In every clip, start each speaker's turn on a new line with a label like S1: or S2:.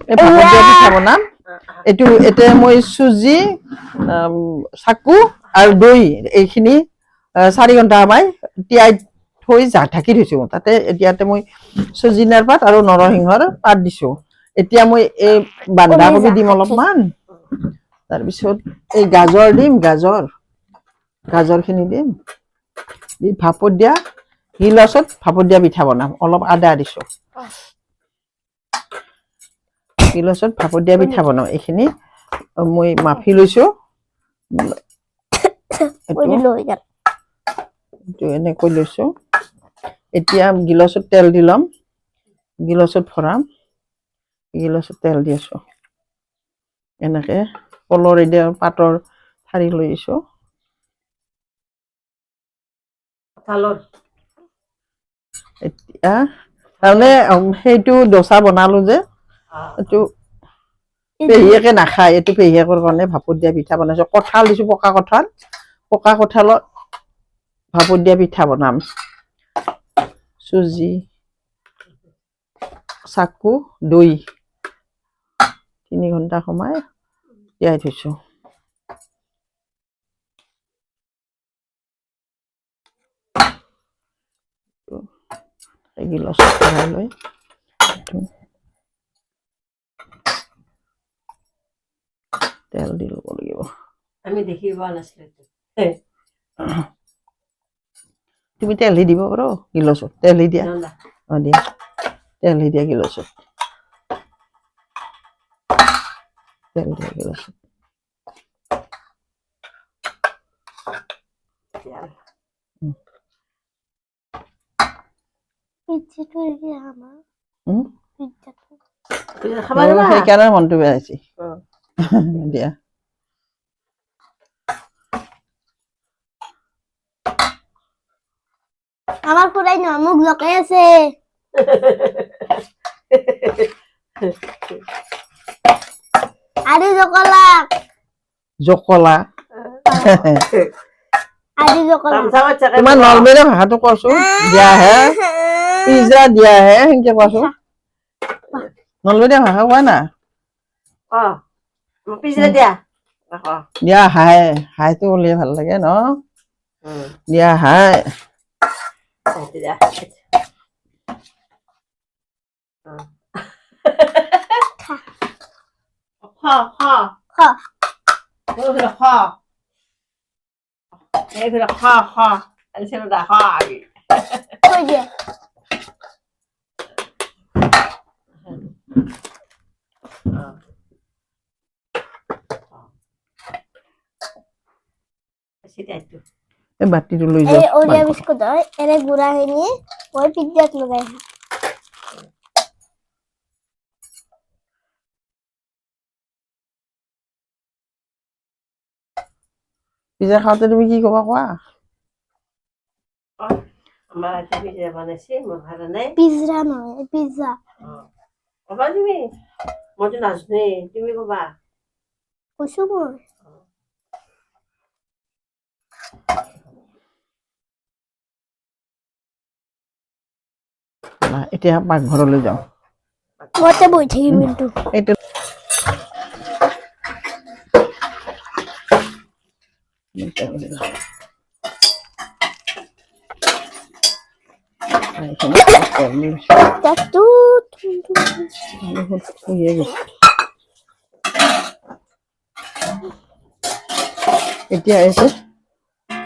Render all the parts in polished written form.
S1: পিঠা বনাম এইটো এতিয়া মই চুজি চাকু আৰু দৈ এইখিনি 4 ঘণ্টা সময় তিয়াই থৈ ঢাকি থৈছো তাতে এতিয়াতে মই চজিনাৰ পাত আৰু নৰসিংহৰ পাত দিছো এতিয়া মই এই বন্ধাকবি দিম অলপমান তাৰপিছত এই গাজৰ দিম গাজৰখিনি দিম দি ভাপত দিয়া গিলাচত ভাপত দিয়া পিঠা বনাম অলপ আদা দিছো গিলাচত ভাপত দিয়া পিঠা বনাম এইখিনি মই মাফি লৈছো এনেকৈ লৈছো এতিয়া গিলাচত তেল দি ল'ম গিলাচত ভৰাম গিলাচত তেল দি আছো এনেকে কলৰ এতিয়া পাতৰ ঠাৰি লৈছো এতিয়া তাৰমানে সেইটো ডোচা বনালো যে এইটো পেহীয়েকে নাখায় এইটো পেহীয়েকৰ কাৰণে ভাপত দিয়া পিঠা বনাইছো কঁঠাল দিছো পকা কঁঠালত ভাপত দিয়া পিঠা বনাম চুজি চাকু দৈ 3 ঘণ্টা সময় তিয়াই থৈছো গিলাচত ভৰাই লৈ তেল দি ল'ব লাগিব আমি দেখি পোৱা নাছিলো তুমি তেল দি দিব পাৰো গিলাচত তেল দি দিয়া দিয়া তেল দি দিয়া গিলাচত তেল দিয়া গিলাচত সেইকাৰণে মনটো বেয়া হৈছে দিয়া
S2: আমার পুরাই না মুখ লকাই আছে আদি জকলা আদি জকলা
S1: তোমার নরমেল ভাষাটো কইছো দিয়া হে পিজ্জা দিয়া হে হেনকে কইছো নরমেল ভাষা কয় না
S3: পিজ্জা দিয়া
S1: দিয়া হাইটো বলে ভাল লাগে ন দিয়া হাই এই বাটিটো লৈ যাও
S2: এই ওরিয়া বিস্কুট হয় এর গুড়া হয়নি ওই পিজ্জাত লাগাই
S1: পিজ্জা খাওঁতে তুমি কি কবা কোৱা
S3: আমার একটা পিজ্জা বানাইছি মই ভালো নাই
S2: পিজ্জা নয় পিজ্জা
S3: কবা তুমি মই তো নাজনে তুমি কবা
S2: কইছো মই
S1: এতিয়া পাকঘৰলৈ যাওঁ
S2: মতে বই থাকি মিন্টু
S1: এইটো এতিয়া এসে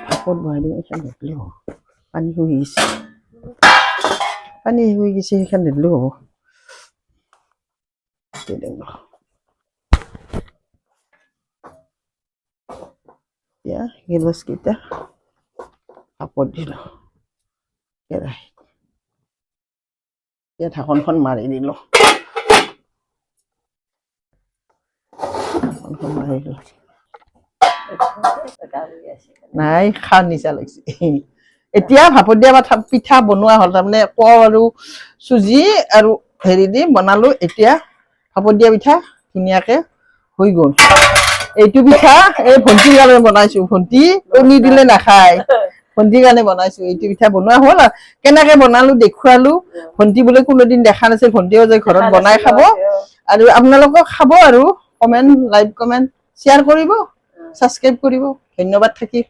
S1: ভাপত বহাই দিম এখান দিলেও হ'ব পানী শুহি গৈছে সেইখান দিলেও হ'ব এতিয়া গিলাচকেইটা ভাপত দিলো কেৰাহীত এতিয়া ঢাকনখন মাৰি দিলো নাই খা নিচা লাগিছে এতিয়া ভাপত দিয়া পিঠা বনোৱা হ'ল তাৰমানে কল আৰু চুজি আৰু হেৰি দি বনালো এতিয়া ভাপত দিয়া পিঠা ধুনীয়াকে হৈ গ'ল এইটো পিঠা এই ভণ্টিৰ কাৰণে বনাইছো ভণ্টি কণী দিলে নাখায় ভণ্টিৰ কাৰণে বনাইছো এইটো পিঠা বনোৱা হ'ল আৰু কেনেকে বনালো দেখুৱালো ভণ্টি বোলে কোনোদিন দেখা নাছিল ভণ্টিও যে ঘৰত বনাই খাব আৰু আপোনালোকক খাব আৰু কমেণ্ট লাইক কমেণ্ট শ্বেয়াৰ কৰিব ছাবস্ক্ৰাইব কৰিব ধন্যবাদ থাকিল